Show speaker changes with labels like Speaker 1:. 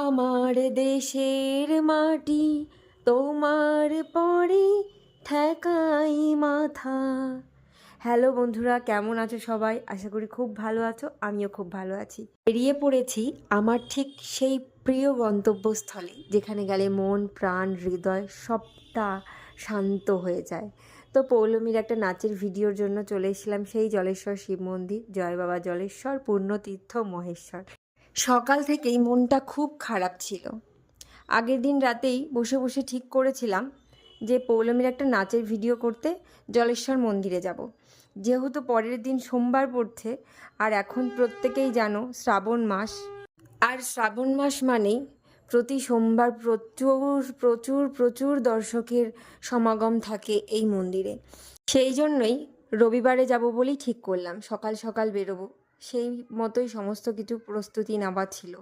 Speaker 1: আমার দেশের মাটি তোমার পরে ঠেকাই মাথা। হ্যালো বন্ধুরা, কেমন আছো সবাই? আশা করি খুব ভালো আছো, আমিও খুব ভালো আছি। বেরিয়ে পড়েছি আমার ঠিক সেই প্রিয় গন্তব্যস্থলে, যেখানে গেলে মন প্রাণ হৃদয় সবটা শান্ত হয়ে যায়। তো পৌলমীর একটা নাচের ভিডিওর জন্য চলে এসেছিলাম সেই জলেশ্বর শিব মন্দির, জয় বাবা জলেশ্বর পুণ্যতীর্থ মহেশ্বর। সকাল থেকেই মনটা খুব খারাপ ছিল। আগের দিন রাতেই বসে বসে ঠিক করেছিলাম যে পৌলমীর একটা নাচের ভিডিও করতে জলেশ্বর মন্দিরে যাব। যেহেতু পরের দিন সোমবার পড়ছে, আর এখন প্রত্যেকেই জানো শ্রাবণ মাস, আর শ্রাবণ মাস মানেই প্রতি সোমবার প্রচুর প্রচুর প্রচুর দর্শকের সমাগম থাকে এই মন্দিরে। সেই জন্যই রবিবারে যাব বলেই ঠিক করলাম, সকাল সকাল বেরোবো। সেই মতোই সমস্ত কিছু প্রস্তুতি নেওয়া ছিল।